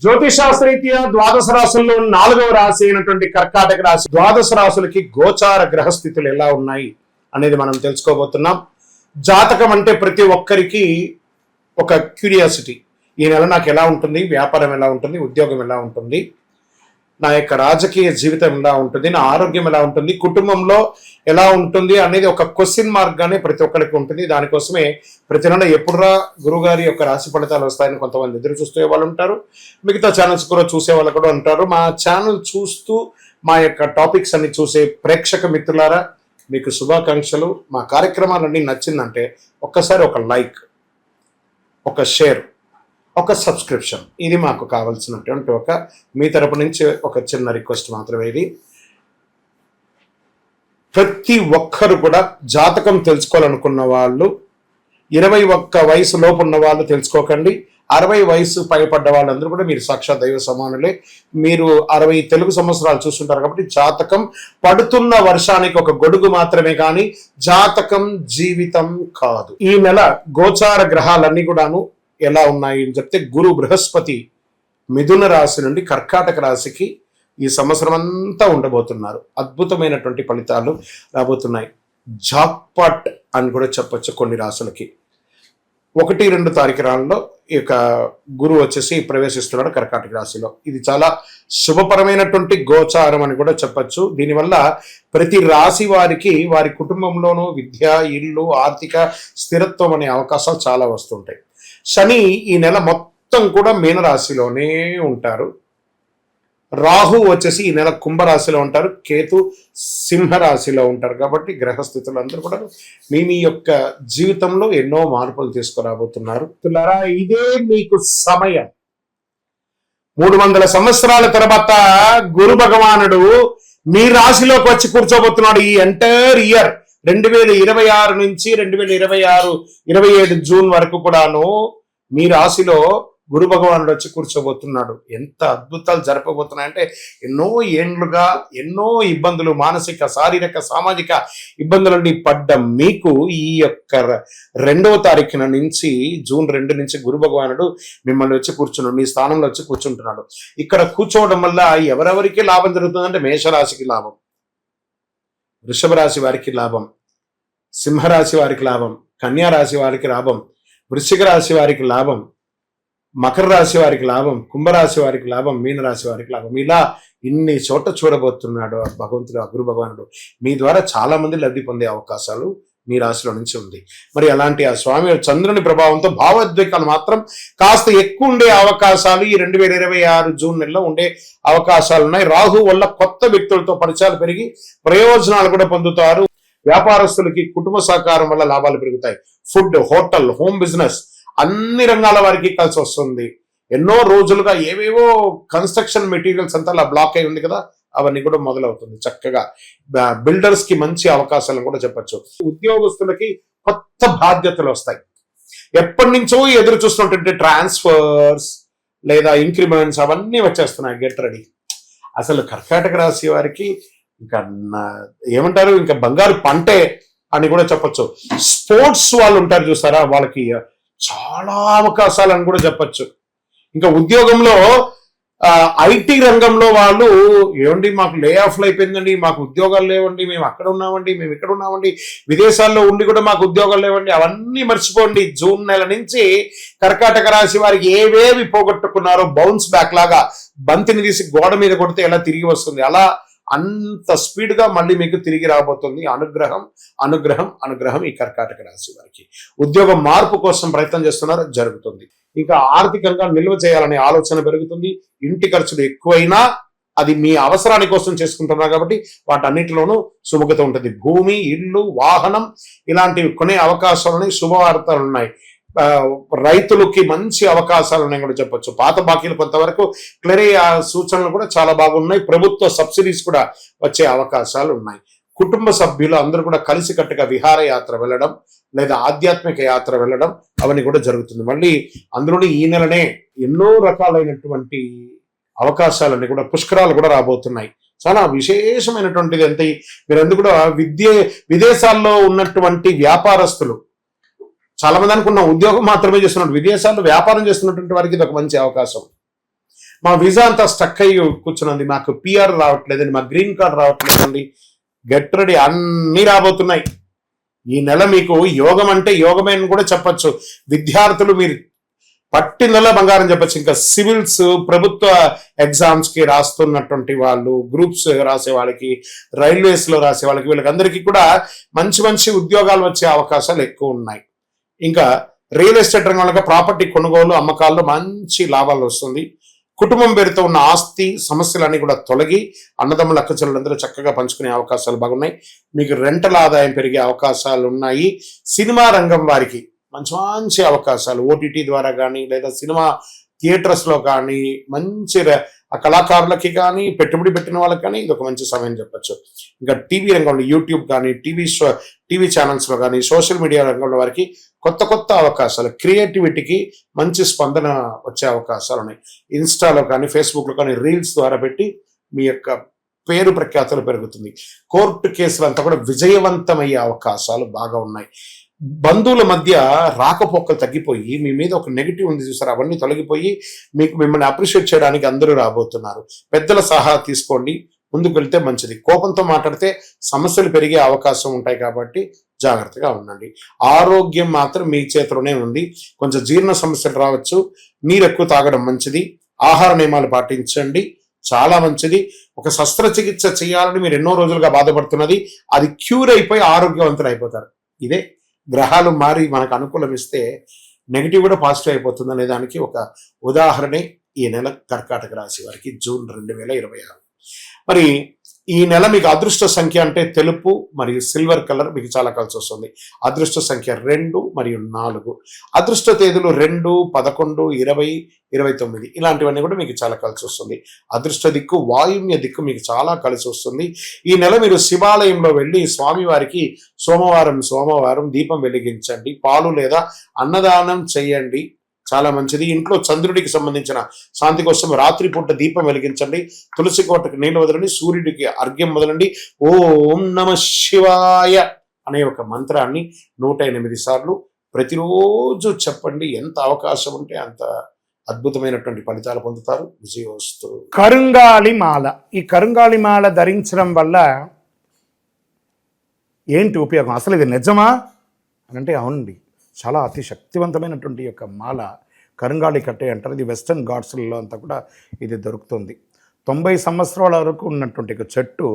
జ్యోతిషాస్త్రరీత్యా ద్వాదశ రాశుల్లో 4వ రాశి అయినటువంటి కర్కాటక రాశి ద్వాదశ రాశులకి గోచార గ్రహస్థితులు ఎలా ఉన్నాయి అనేది మనం తెలుసుకోబోతున్నాం. జాతకం అంటే ప్రతి ఒక్కరికి ఒక క్యూరియాసిటీ. ఈ నెల నాకు ఎలా ఉంటుంది, వ్యాపారం ఎలా ఉంటుంది, ఉద్యోగం ఎలా ఉంటుంది, నా యొక్క రాజకీయ జీవితం ఎలా ఉంటుంది, నా ఆరోగ్యం ఎలా ఉంటుంది, కుటుంబంలో ఎలా ఉంటుంది అనేది ఒక క్వశ్చన్ మార్క్ గానే ప్రతి ఒక్కరికి ఉంటుంది. దానికోసమే ప్రతి నెల ఎప్పుడురా గురుగారి యొక్క రాశి ఫలితాలు వస్తాయని కొంతమంది ఎదురు చూసే వాళ్ళు ఉంటారు. మిగతా ఛానల్స్ కూడా చూసే వాళ్ళు కూడా ఉంటారు. మా ఛానల్ చూస్తూ మా యొక్క టాపిక్స్ అన్ని చూసే ప్రేక్షక మిత్రులారా, మీకు శుభాకాంక్షలు. మా కార్యక్రమాలన్నీ నచ్చిందంటే ఒక్కసారి ఒక లైక్, ఒక షేర్, ఒక సబ్స్క్రిప్షన్, ఇది మాకు కావాల్సినటువంటి మీ తరపు నుంచి ఒక చిన్న రిక్వెస్ట్ మాత్రమే. ఇది ప్రతి ఒక్కరు కూడా జాతకం తెలుసుకోవాలనుకున్న వాళ్ళు 21 వయసు లోపు ఉన్న వాళ్ళు తెలుసుకోకండి. 60 వయసు పైపడ్డ వాళ్ళందరూ కూడా మీరు సాక్షాత్ దైవ సమానులే. మీరు 60 తెలుగు సంవత్సరాలు చూస్తుంటారు కాబట్టి జాతకం పడుతున్న వర్షానికి ఒక గొడుగు మాత్రమే, కానీ జాతకం జీవితం కాదు. ఈ నెల గోచార గ్రహాలన్నీ కూడాను ఎలా ఉన్నాయి అని చెప్తే, గురు బృహస్పతి మిథున రాశి నుండి కర్కాటక రాశికి ఈ సంవత్సరం అంతా ఉండబోతున్నారు. అద్భుతమైనటువంటి ఫలితాలు రాబోతున్నాయి. జాక్పాట్ అని కూడా చెప్పొచ్చు కొన్ని రాశులకి. 1-2 తారీఖులలో ఈ యొక్క గురువు వచ్చేసి ప్రవేశిస్తున్నాడు కర్కాటక రాశిలో. ఇది చాలా శుభపరమైనటువంటి గోచారం అని కూడా చెప్పచ్చు. దీనివల్ల ప్రతి రాశి వారికి వారి కుటుంబంలోనూ విద్య, ఇల్లు, ఆర్థిక స్థిరత్వం అనే అవకాశాలు చాలా వస్తుంటాయి. శని ఈ నెల మొత్తం కూడా మీనరాశిలోనే ఉంటారు. రాహు వచ్చేసి ఈ నెల కుంభరాశిలో ఉంటారు. కేతు సింహరాశిలో ఉంటారు. కాబట్టి గ్రహస్థితులు అందరూ కూడా మీ యొక్క జీవితంలో ఎన్నో మార్పులు తీసుకురాబోతున్నారు. ఇదే మీకు సమయం. 300 సంవత్సరాల తర్వాత గురు భగవానుడు మీ రాశిలోకి వచ్చి కూర్చోబోతున్నాడు. ఈ ఎంటైర్ ఇయర్ 2026 నుంచి 2027 జూన్ వరకు కూడాను మీ రాశిలో గురు భగవానుడు వచ్చి కూర్చోబోతున్నాడు. ఎంత అద్భుతాలు జరపబోతున్నాయంటే, ఎన్నో ఏండ్లుగా ఎన్నో ఇబ్బందులు, మానసిక, శారీరక, సామాజిక ఇబ్బందులన్నీ పడ్డ మీకు ఈ యొక్క 2వ తారీఖున నుంచి జూన్ 2 నుంచి గురు భగవానుడు మిమ్మల్ని వచ్చి కూర్చున్నాడు, మీ స్థానంలో వచ్చి కూర్చుంటున్నాడు. ఇక్కడ కూర్చోవడం వల్ల ఎవరెవరికి లాభం జరుగుతుందంటే, మేషరాశికి లాభం, వృషభ రాశి వారికి లాభం, సింహరాశి వారికి లాభం, కన్యా రాశి వారికి లాభం, వృశ్చిక రాశి వారికి లాభం, మకర రాశి వారికి లాభం, కుంభరాశి వారికి లాభం, మీనరాశి వారికి లాభం. ఇలా ఇన్ని చోట చూడబోతున్నాడు భగవంతుడు, గురు భగవానుడు. మీ ద్వారా చాలా మంది లబ్ధి పొందే అవకాశాలు మీ రాశిలో నుంచి ఉంది. మరి అలాంటి ఆ స్వామి చంద్రుని ప్రభావంతో భావోద్వేగాలు మాత్రం కాస్త ఎక్కువ ఉండే అవకాశాలు ఈ 2026 జూన్ నెలలో ఉండే అవకాశాలు ఉన్నాయి. రాహు వల్ల కొత్త వ్యక్తులతో పరిచయాలు పెరిగి ప్రయోజనాలు కూడా పొందుతారు. వ్యాపారస్తులకి కుటుంబ సహకారం వల్ల లాభాలు పెరుగుతాయి. ఫుడ్, హోటల్, హోమ్ బిజినెస్ అన్ని రంగాల వారికి కలిసి వస్తుంది. ఎన్నో రోజులుగా ఏవేవో కన్స్ట్రక్షన్ మెటీరియల్స్ అంతా అలా బ్లాక్ అయి ఉంది కదా, అవన్నీ కూడా మొదలవుతుంది. చక్కగా బిల్డర్స్ కి మంచి అవకాశాలను కూడా చెప్పచ్చు. ఉద్యోగస్తులకి కొత్త బాధ్యతలు వస్తాయి. ఎప్పటి నుంచో ఎదురు చూస్తున్నటువంటి ట్రాన్స్ఫర్స్ లేదా ఇంక్రిమెంట్స్ అవన్నీ వచ్చేస్తున్నాయి. Get ready. అసలు కర్కాటక రాశి వారికి ఇంకా ఏమంటారు, ఇంకా బంగారు పంటే అని కూడా చెప్పచ్చు. స్పోర్ట్స్ వాళ్ళు ఉంటారు చూస్తారా, వాళ్ళకి చాలా అవకాశాలని కూడా చెప్పచ్చు. ఇంకా ఉద్యోగంలో ఐటీ రంగంలో వాళ్ళు ఏమండి, మాకు లే ఆఫ్లు అయిపోయిందండి, మాకు ఉద్యోగాలు లేవండి, మేము అక్కడ ఉన్నామండి, మేము ఇక్కడ ఉన్నామండి, విదేశాల్లో ఉండి కూడా మాకు ఉద్యోగాలు లేవండి, అవన్నీ మర్చిపోండి. జూన్ నెల నుంచి కర్కాటక రాశి వారికి ఏవేవి పోగొట్టుకున్నారో బౌన్స్ బ్యాక్ లాగా బంతిని తీసి గోడ మీద కొడితే ఎలా తిరిగి వస్తుంది, అలా అంత స్పీడ్ గా మళ్ళీ మీకు తిరిగి రాబోతుంది. అనుగ్రహం అనుగ్రహం అనుగ్రహం ఈ కర్కాటక రాశి వారికి. ఉద్యోగం మార్పు కోసం ప్రయత్నం చేస్తున్నారు, జరుగుతుంది. ఇంకా ఆర్థికంగా నిల్వ చేయాలనే ఆలోచన పెరుగుతుంది. ఇంటి ఖర్చులు ఎక్కువైనా అది మీ అవసరాని కోసం చేసుకుంటున్నారు కాబట్టి వాటన్నిటిలోనూ సుముఖత ఉంటుంది. భూమి, ఇల్లు, వాహనం ఇలాంటివి కొనే అవకాశాలని శుభవార్తలు ఉన్నాయి. రైతులకి మంచి అవకాశాలు ఉన్నాయి కూడా చెప్పొచ్చు. పాత బాకీలు కొంతవరకు క్లియర్ అయ్యే సూచనలు కూడా చాలా బాగున్నాయి. ప్రభుత్వ సబ్సిడీస్ కూడా వచ్చే అవకాశాలు ఉన్నాయి. కుటుంబ సభ్యులు అందరూ కూడా కలిసికట్టుగా విహారయాత్ర వెళ్ళడం లేదా ఆధ్యాత్మిక యాత్ర వెళ్ళడం అవన్నీ కూడా జరుగుతుంది. మళ్ళీ అందులోని ఈ నెలనే ఎన్నో రకాలైనటువంటి అవకాశాలన్నీ కూడా, పుష్కరాలు కూడా రాబోతున్నాయి. చాలా విశేషమైనటువంటిది. అంటే మీరందరూ కూడా విదేశాల్లో ఉన్నటువంటి వ్యాపారస్తులు, చాలా మంది అనుకున్న ఉద్యోగం మాత్రమే చేస్తున్నట్టు, విదేశాల్లో వ్యాపారం చేస్తున్నటువంటి వారికి ఇది ఒక మంచి అవకాశం. మా వీసా అంతా స్టక్ అయ్యి కూర్చున్నది, మాకు పిఆర్ రావట్లేదండి, మా గ్రీన్ కార్డ్ రావట్లేదండి. గెట్ రెడీ, అన్నీ రాబోతున్నాయి. ఈ నెల మీకు యోగం అంటే యోగమే అని కూడా చెప్పచ్చు. విద్యార్థులు మీరు పట్టిందల్లా బంగారం చెప్పచ్చు. ఇంకా సివిల్స్, ప్రభుత్వ ఎగ్జామ్స్కి రాస్తున్నటువంటి వాళ్ళు, గ్రూప్స్ రాసే వాళ్ళకి, రైల్వేస్లో రాసే వాళ్ళకి, వీళ్ళకందరికీ కూడా మంచి మంచి ఉద్యోగాలు వచ్చే అవకాశాలు ఎక్కువ ఉన్నాయి. ఇంకా రియల్ ఎస్టేట్ రంగంలో ప్రాపర్టీ కొనుగోలు అమ్మకాల్లో మంచి లాభాలు వస్తుంది. కుటుంబం పేరుతో ఉన్న ఆస్తి సమస్యలన్నీ కూడా తొలగి అన్నదమ్ముల అక్కచెల్లెలందరూ చక్కగా పంచుకునే అవకాశాలు బాగున్నాయి. మీకు రెంటల ఆదాయం పెరిగే అవకాశాలు ఉన్నాయి. సినిమా రంగం వారికి మంచి మంచి అవకాశాలు ఓటీటీ ద్వారా కానీ లేదా సినిమా థియేటర్స్లో కానీ మంచి కళాకారులకి కానీ పెట్టుబడి పెట్టిన వాళ్ళకి కానీ ఇది ఒక మంచి సమయం చెప్పచ్చు. ఇంకా టీవీ రంగంలో యూట్యూబ్ కానీ టీవీ ఛానల్స్లో కానీ సోషల్ మీడియా రంగంలో వారికి కొత్త కొత్త అవకాశాలు, క్రియేటివిటీకి మంచి స్పందన వచ్చే అవకాశాలు ఉన్నాయి. ఇన్స్టాలో కానీ ఫేస్బుక్లో కానీ రీల్స్ ద్వారా పెట్టి మీ యొక్క పేరు ప్రఖ్యాతులు పెరుగుతుంది. కోర్టు కేసులు అంతా కూడా విజయవంతమయ్యే అవకాశాలు బాగా ఉన్నాయి. బంధువుల మధ్య రాకపోకలు తగ్గిపోయి మీ మీద ఒక నెగిటివ్ ఉంది చూసారు, అవన్నీ తొలగిపోయి మిమ్మల్ని అప్రిషియేట్ చేయడానికి అందరూ రాబోతున్నారు. పెద్దల సలహా తీసుకోండి, ముందుకు వెళ్తే మంచిది. కోపంతో మాట్లాడితే సమస్యలు పెరిగే అవకాశం ఉంటాయి కాబట్టి జాగ్రత్తగా ఉండండి. ఆరోగ్యం మాత్రం మీ చేతిలోనే ఉంది. కొంచెం జీర్ణ సమస్యలు రావచ్చు. నీరు ఎక్కువ తాగడం మంచిది. ఆహార నియమాలు పాటించండి, చాలా మంచిది. ఒక శస్త్రచికిత్స చేయాలని మీరు ఎన్నో రోజులుగా బాధపడుతున్నది, అది క్యూర్ అయిపోయి ఆరోగ్యవంతులు అయిపోతారు. ఇదే గ్రహాలు మారి మనకు అనుకూలం ఇస్తే నెగిటివ్ కూడా పాజిటివ్ అయిపోతుంది అనే దానికి ఒక ఉదాహరణే ఈ నెల కర్కాటక రాశి వారికి జూన్ 2026. మరి ఈ నెల మీకు అదృష్ట సంఖ్య అంటే తెలుపు మరియు సిల్వర్ కలర్ మీకు చాలా కలిసి వస్తుంది. అదృష్ట సంఖ్య 2 మరియు 4. అదృష్ట తేదీలు 2, 11, 20, 29 ఇలాంటివన్నీ కూడా మీకు చాలా కలిసి వస్తుంది. అదృష్ట దిక్కు వాయువ్య దిక్కు మీకు చాలా కలిసి వస్తుంది. ఈ నెల మీరు శివాలయంలో వెళ్ళి స్వామివారికి సోమవారం దీపం వెలిగించండి. పాలు లేదా అన్నదానం చేయండి, చాలా మంచిది. ఇంట్లో చంద్రుడికి సంబంధించిన శాంతి కోసం రాత్రిపూట దీపం వెలిగించండి. తులసి కోటకు నీళ్ళు వదలండి. సూర్యుడికి అర్ఘ్యం వదలండి. ఓం నమ శివాయ అనే ఒక మంత్రాన్ని 108 సార్లు ప్రతిరోజు చెప్పండి. ఎంత అవకాశం ఉంటే అంత అద్భుతమైనటువంటి ఫలితాలు పొందుతారు. విజయోస్తు. కరుంగాళి మాల. ఈ కరుంగాళి మాల ధరించడం వల్ల ఏంటి ఉపయోగం? అసలు ఇది నిజమా అని అంటే అవునండి, చాలా అతి శక్తివంతమైనటువంటి యొక్క మాల కరుంగాళి కట్టే అంటారు. ఇది వెస్టర్న్ ఘాట్స్లలో అంతా కూడా ఇది దొరుకుతుంది. 90 సంవత్సరాల వరకు ఉన్నటువంటి ఒక చెట్టు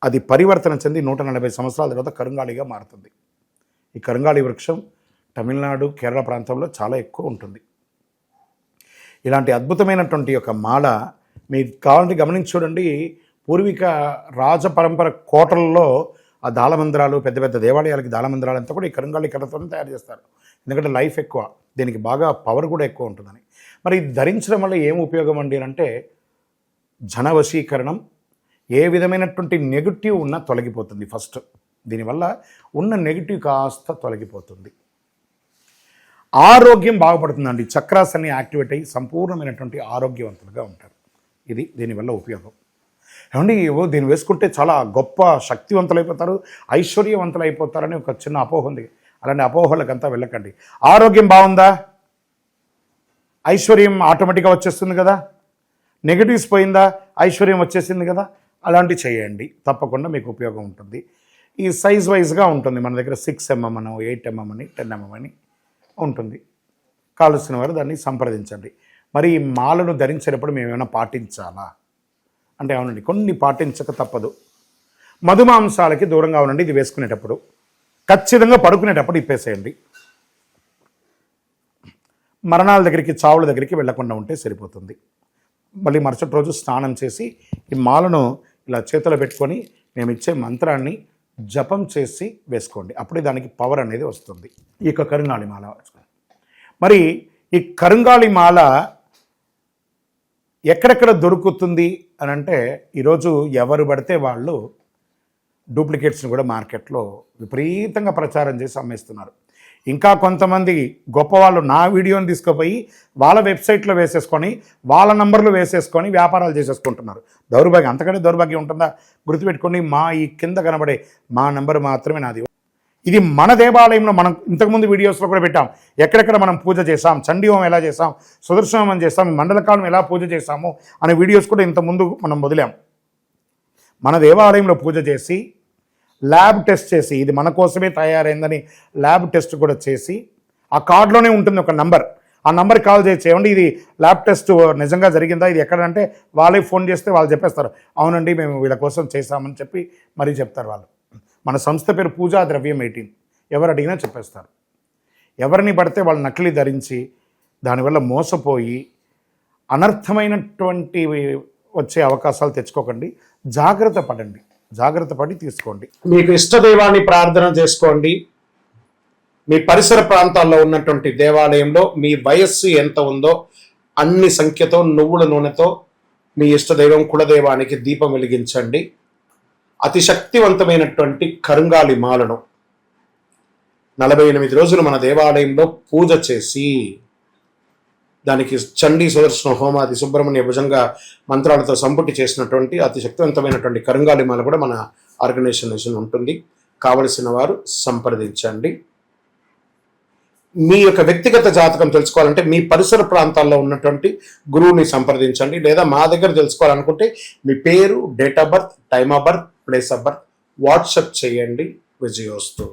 అది పరివర్తన చెంది 140 సంవత్సరాల తర్వాత కరుంగాళిగా మారుతుంది. ఈ కరుంగాళి వృక్షం తమిళనాడు, కేరళ ప్రాంతంలో చాలా ఎక్కువ ఉంటుంది. ఇలాంటి అద్భుతమైనటువంటి యొక్క మాల మీకు కావాలంటే గమనించి చూడండి. పూర్వీక రాజపరంపర కోటలలో ఆ దాళమందిరాలు, పెద్ద పెద్ద దేవాలయాలకి దాళమందిరాలు అంతా కూడా ఈ కరుంగాళి కర్రతో తయారు చేస్తారు. ఎందుకంటే లైఫ్ ఎక్కువ, దీనికి బాగా పవర్ కూడా ఎక్కువ ఉంటుందని. మరి ఇది ధరించడం వల్ల ఏం ఉపయోగం అండి అంటే జన వశీకరణం, ఏ విధమైనటువంటి నెగిటివ్ ఉన్నా తొలగిపోతుంది. ఫస్ట్ దీనివల్ల ఉన్న నెగిటివ్ కాస్త తొలగిపోతుంది. ఆరోగ్యం బాగుపడుతుందండి. చక్రాస్ అన్ని యాక్టివేట్ అయ్యి సంపూర్ణమైనటువంటి ఆరోగ్యవంతులుగా ఉంటారు. ఇది దీనివల్ల ఉపయోగం. ఏమండి దీన్ని వేసుకుంటే చాలా గొప్ప శక్తివంతులైపోతారు, ఐశ్వర్యవంతులైపోతారని ఒక చిన్న అపోహ ఉంది. అలాంటి అపోహలకంతా వెళ్ళకండి. ఆరోగ్యం బాగుందా, ఐశ్వర్యం ఆటోమేటిక్గా వచ్చేస్తుంది కదా. నెగిటివ్స్ పోయిందా, ఐశ్వర్యం వచ్చేసింది కదా. అలాంటివి చేయండి, తప్పకుండా మీకు ఉపయోగం ఉంటుంది. ఈ సైజ్ వైజ్గా ఉంటుంది. మన దగ్గర 6mm అని, 8mm అని, 10mm అని ఉంటుంది. కావలసిన వారు దాన్ని సంప్రదించండి. మరి ఈ మాలను ధరించేటప్పుడు మేము ఏమైనా పాటించాలా అంటే అవునండి, కొన్ని పాటించక తప్పదు. మధుమాంసాలకి దూరంగా ఉండండి. ఇది వేసుకునేటప్పుడు ఖచ్చితంగా పడుకునేటప్పుడు ఇప్పేసేయండి. మరణాల దగ్గరికి, చావుల దగ్గరికి వెళ్లకుండా ఉంటే సరిపోతుంది. మళ్ళీ మరుసటి రోజు స్నానం చేసి ఈ మాలను ఇలా చేతిలో పెట్టుకొని మేము ఇచ్చే మంత్రాన్ని జపం చేసి వేసుకోండి. అప్పుడే దానికి పవర్ అనేది వస్తుంది. ఈ యొక్క కరుంగాళి మాల. మరి ఈ కరుంగాళి మాల ఎక్కడెక్కడ దొరుకుతుంది అని అంటే ఈరోజు ఎవరు పడితే వాళ్ళు డూప్లికేట్స్ని కూడా మార్కెట్లో విపరీతంగా ప్రచారం చేసి అమ్మేస్తున్నారు. ఇంకా కొంతమంది గొప్పవాళ్ళు నా వీడియోని తీసుకుపోయి వాళ్ళ వెబ్సైట్లో వేసేసుకొని వాళ్ళ నంబర్లు వేసేసుకొని వ్యాపారాలు చేసేసుకుంటున్నారు. దౌర్భాగ్యం, అంతకంటే దౌర్భాగ్యం ఉంటుందా? గుర్తుపెట్టుకోండి, మా ఈ కింద కనబడే మా నంబర్ మాత్రమే నాది. ఇది మన దేవాలయంలో మనం ఇంతకుముందు వీడియోస్లో కూడా పెట్టాం. ఎక్కడెక్కడ మనం పూజ చేసాం, చండీ హోమం ఎలా చేసాం, సుదర్శన హోమం చేస్తాం, మండలకాలం ఎలా పూజ చేసాము అనే వీడియోస్ కూడా ఇంతకుముందు మనం వదిలాం. మన దేవాలయంలో పూజ చేసి ల్యాబ్ టెస్ట్ చేసి ఇది మన కోసమే తయారైందని ల్యాబ్ టెస్ట్ కూడా చేసి ఆ కార్డులోనే ఉంటుంది ఒక నంబర్. ఆ నంబర్కి కాల్ చేసి ఏమండి ఇది ల్యాబ్ టెస్ట్ నిజంగా జరిగిందా, ఇది ఎక్కడంటే వాళ్ళే ఫోన్ చేస్తే వాళ్ళు చెప్పేస్తారు అవునండి మేము వీళ్ళ కోసం చేశామని చెప్పి మరీ చెప్తారు వాళ్ళు. మన సంస్థ పేరు పూజా ద్రవ్యం 18. ఎవరు అడిగినా చెప్పేస్తారు. ఎవరిని పడితే వాళ్ళు నకిలీ ధరించి దానివల్ల మోసపోయి అనర్థమైనటువంటి వచ్చే అవకాశాలు తెచ్చుకోకండి. జాగ్రత్త పడండి, జాగ్రత్త పడి తీసుకోండి. మీకు ఇష్టదైవాన్ని ప్రార్థన చేసుకోండి. మీ పరిసర ప్రాంతాల్లో ఉన్నటువంటి దేవాలయంలో మీ వయస్సు ఎంత ఉందో అన్ని సంఖ్యతో నువ్వుల నూనెతో మీ ఇష్టదైవం కులదైవానికి దీపం వెలిగించండి. అతి శక్తివంతమైనటువంటి కరుంగాలి మాలను 48 రోజులు మన దేవాలయంలో పూజ చేసి దానికి చండీ సుదర్శన హోమాది సుబ్రహ్మణ్య భుజంగ మంత్రాలతో సంపుటి చేసినటువంటి అతి శక్తివంతమైనటువంటి కరుంగాలి మాల కూడా మన ఆర్గనైజేషన్ ఉంటుంది. కావలసిన వారు సంప్రదించండి. మీ యొక్క వ్యక్తిగత జాతకం తెలుసుకోవాలంటే మీ పరిసర ప్రాంతాల్లో ఉన్నటువంటి గురువుని సంప్రదించండి. లేదా మా దగ్గర తెలుసుకోవాలనుకుంటే మీ పేరు, date of birth, time of birth, place of birth WhatsApp చేయండి. విజయోస్తు.